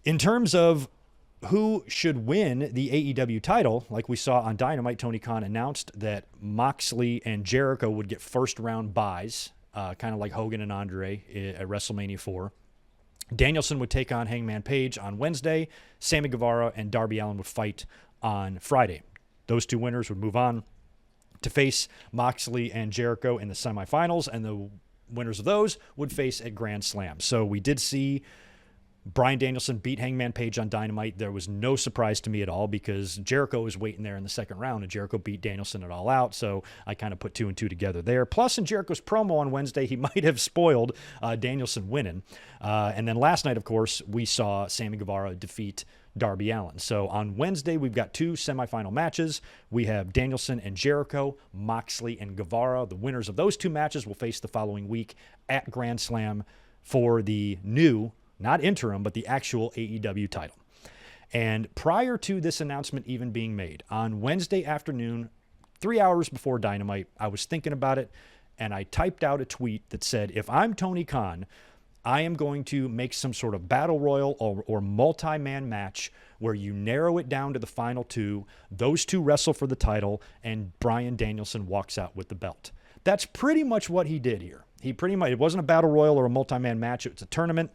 In terms of who should win the AEW title, like we saw on Dynamite, Tony Khan announced that Moxley and Jericho would get first-round buys, kind of like Hogan and Andre at WrestleMania 4. Danielson would take on Hangman Page on Wednesday. Sammy Guevara and Darby Allin would fight on Friday. Those two winners would move on to face Moxley and Jericho in the semifinals, and the winners of those would face at Grand Slam. So we did see Bryan Danielson beat Hangman Page on Dynamite. There was no surprise to me at all because Jericho was waiting there in the second round, and Jericho beat Danielson at All Out, so I kind of put 2 and 2 together there. Plus, in Jericho's promo on Wednesday, he might have spoiled Danielson winning. And then last night, of course, we saw Sammy Guevara defeat Darby Allin. So on Wednesday, we've got 2 semifinal matches. We have Danielson and Jericho, Moxley and Guevara. The winners of those 2 matches will face the following week at Grand Slam for the new, not interim, but the actual AEW title. And prior to this announcement even being made, on Wednesday afternoon, 3 hours before Dynamite, I was thinking about it, and I typed out a tweet that said, if I'm Tony Khan, I am going to make some sort of battle royal or multi-man match where you narrow it down to the final 2. Those 2 wrestle for the title, and Bryan Danielson walks out with the belt. That's pretty much what he did here. It wasn't a battle royal or a multi-man match. It was a tournament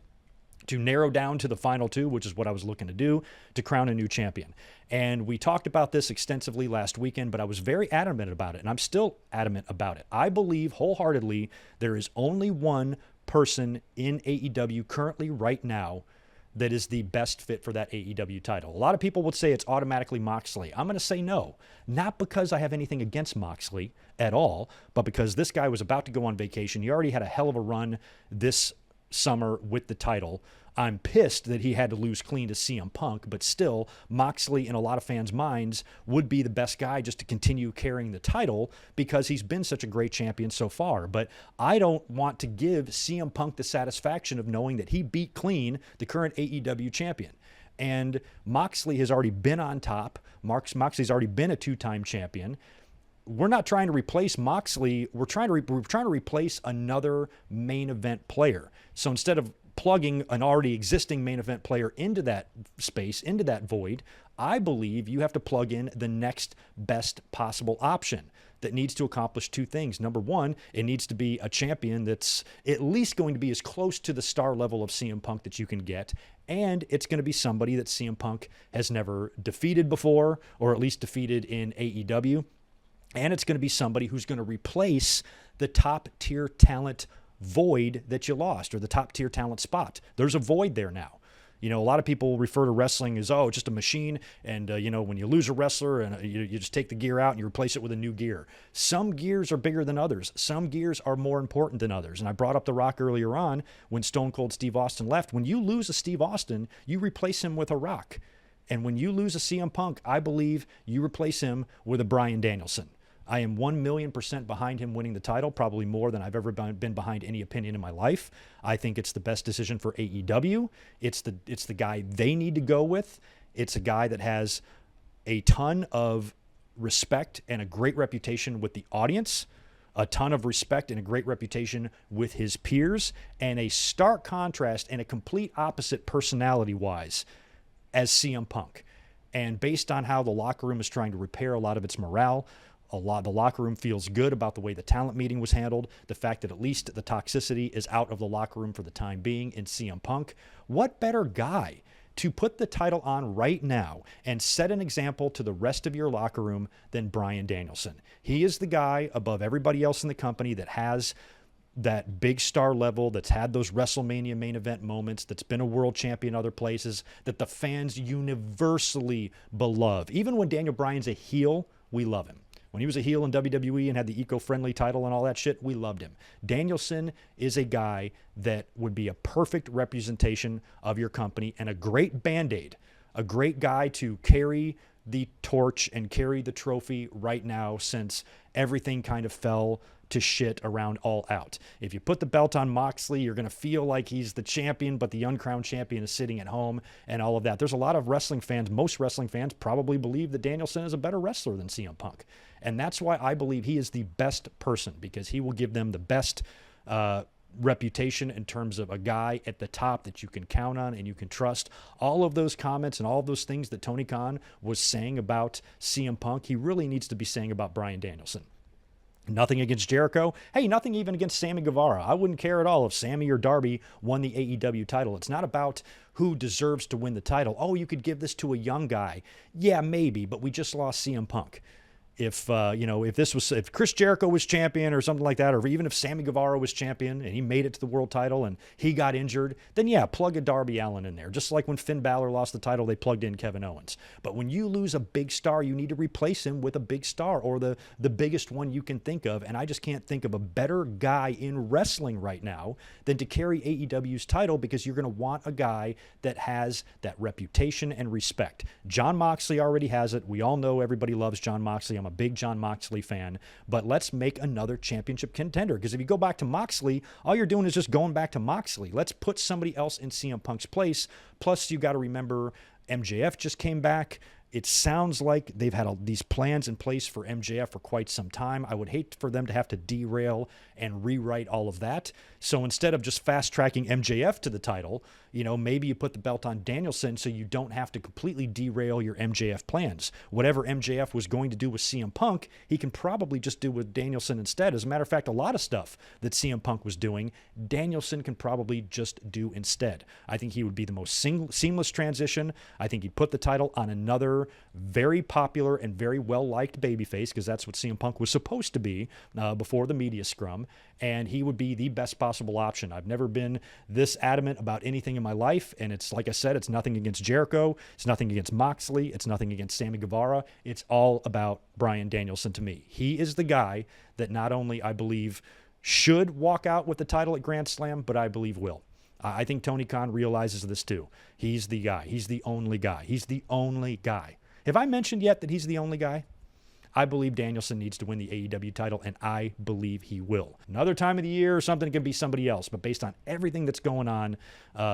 to narrow down to the final 2, which is what I was looking to do, to crown a new champion. And we talked about this extensively last weekend, but I was very adamant about it, and I'm still adamant about it. I believe wholeheartedly there is only one person in AEW currently right now that is the best fit for that AEW title. A lot of people would say it's automatically Moxley. I'm going to say no, not because I have anything against Moxley at all, but because this guy was about to go on vacation. He already had a hell of a run this summer with the title. I'm pissed that he had to lose clean to CM Punk, but still, Moxley in a lot of fans' minds would be the best guy just to continue carrying the title because he's been such a great champion so far. But I don't want to give CM Punk the satisfaction of knowing that he beat clean the current AEW champion. And Moxley has already been on top. Moxley's already been a 2-time champion. We're not trying to replace Moxley. We're trying to replace another main event player. So instead of plugging an already existing main event player into that space, into that void, I believe you have to plug in the next best possible option that needs to accomplish 2 things. Number one, it needs to be a champion that's at least going to be as close to the star level of CM Punk that you can get, and it's going to be somebody that CM Punk has never defeated before, or at least defeated in AEW. And it's going to be somebody who's going to replace the top-tier talent void that you lost, or the top-tier talent spot. There's a void there now. You know, a lot of people refer to wrestling as, just a machine, and, when you lose a wrestler, and you just take the gear out and you replace it with a new gear. Some gears are bigger than others. Some gears are more important than others. And I brought up The Rock earlier on when Stone Cold Steve Austin left. When you lose a Steve Austin, you replace him with a Rock. And when you lose a CM Punk, I believe you replace him with a Bryan Danielson. I am 1,000,000% behind him winning the title, probably more than I've ever been behind any opinion in my life. I think it's the best decision for AEW. It's the guy they need to go with. It's a guy that has a ton of respect and a great reputation with the audience, a ton of respect and a great reputation with his peers, and a stark contrast and a complete opposite personality-wise as CM Punk. And based on how the locker room is trying to repair a lot of its morale, the locker room feels good about the way the talent meeting was handled, the fact that at least the toxicity is out of the locker room for the time being in CM Punk. What better guy to put the title on right now and set an example to the rest of your locker room than Bryan Danielson? He is the guy above everybody else in the company that has that big star level, that's had those WrestleMania main event moments, that's been a world champion other places, that the fans universally beloved. Even when Daniel Bryan's a heel, we love him. When he was a heel in WWE and had the eco-friendly title and all that shit, we loved him. Danielson is a guy that would be a perfect representation of your company and a great Band-Aid, a great guy to carry the torch and carry the trophy right now since everything kind of fell to shit around All Out. If you put the belt on Moxley, you're going to feel like he's the champion, but the uncrowned champion is sitting at home and all of that. There's a lot of wrestling fans, most wrestling fans probably believe that Danielson is a better wrestler than CM Punk. And that's why I believe he is the best person, because he will give them the best reputation in terms of a guy at the top that you can count on and you can trust. All of those comments and all of those things that Tony Khan was saying about CM Punk, he really needs to be saying about Bryan Danielson. Nothing against Jericho. Hey, nothing even against Sammy Guevara. I wouldn't care at all if Sammy or Darby won the AEW title. It's not about who deserves to win the title. Oh, you could give this to a young guy. Yeah, maybe, but we just lost CM Punk. If if Chris Jericho was champion or something like that, or even if Sammy Guevara was champion and he made it to the world title and he got injured, then yeah, plug a Darby Allin in there. Just like when Finn Balor lost the title, they plugged in Kevin Owens. But when you lose a big star, you need to replace him with a big star or the biggest one you can think of. And I just can't think of a better guy in wrestling right now than to carry AEW's title, because you're going to want a guy that has that reputation and respect. Jon Moxley already has it. We all know everybody loves Jon Moxley. I'm a big Jon Moxley fan, but let's make another championship contender, because if you go back to Moxley, all you're doing is just going back to Moxley. Let's put somebody else in CM Punk's place. Plus, you got to remember MJF just came back. It sounds like they've had these plans in place for MJF for quite some time. I would hate for them to have to derail and rewrite all of that. So instead of just fast-tracking MJF to the title, maybe you put the belt on Danielson so you don't have to completely derail your MJF plans. Whatever MJF was going to do with CM Punk, he can probably just do with Danielson instead. As a matter of fact, a lot of stuff that CM Punk was doing, Danielson can probably just do instead. I think he would be the most seamless transition. I think he'd put the title on another very popular and very well-liked babyface, because that's what CM Punk was supposed to be before the media scrum, and he would be the best possible option. I've never been this adamant about anything in my life, and it's like I said, it's nothing against Jericho, it's nothing against Moxley, it's nothing against Sammy Guevara. It's all about Bryan Danielson to me. He is the guy that not only I believe should walk out with the title at Grand Slam, but I believe will. I think Tony Khan realizes this too. He's the guy. He's the only guy. He's the only guy. Have I mentioned yet that he's the only guy? I believe Danielson needs to win the AEW title, and I believe he will. Another time of the year or something, it can be somebody else. But based on everything that's going on,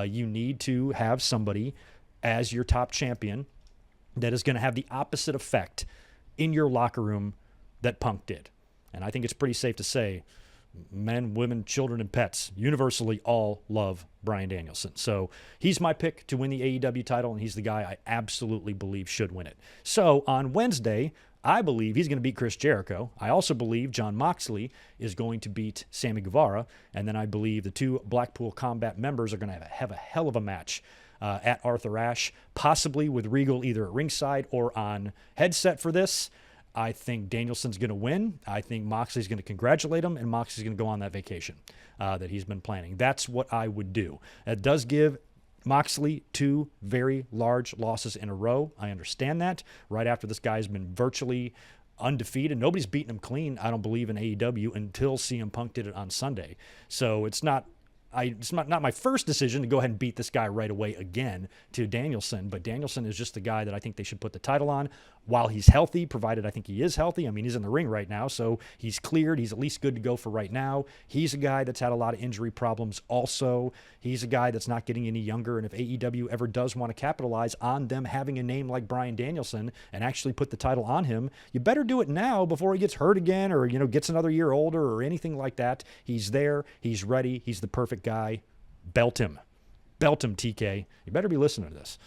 you need to have somebody as your top champion that is going to have the opposite effect in your locker room that Punk did. And I think it's pretty safe to say men, women, children, and pets universally all love Bryan Danielson. So he's my pick to win the AEW title, and he's the guy I absolutely believe should win it. So on Wednesday, I believe he's going to beat Chris Jericho. I also believe Jon Moxley is going to beat Sammy Guevara. And then I believe the two Blackpool Combat members are going to have a hell of a match at Arthur Ashe, possibly with Regal either at ringside or on headset for this. I think Danielson's going to win. I think Moxley's going to congratulate him, and Moxley's going to go on that vacation that he's been planning. That's what I would do. It does give Moxley two very large losses in a row. I understand that. Right after this guy's been virtually undefeated. Nobody's beaten him clean, I don't believe, in AEW until CM Punk did it on Sunday. So it's not my first decision to go ahead and beat this guy right away again to Danielson, but Danielson is just the guy that I think they should put the title on while he's healthy, provided I think he is healthy. I mean, he's in the ring right now, so he's cleared. He's at least good to go for right now. He's a guy that's had a lot of injury problems also. He's a guy that's not getting any younger, and if AEW ever does want to capitalize on them having a name like Bryan Danielson and actually put the title on him, you better do it now before he gets hurt again or, gets another year older or anything like that. He's there. He's ready. He's the perfect guy. Belt him. Belt him, TK. You better be listening to this.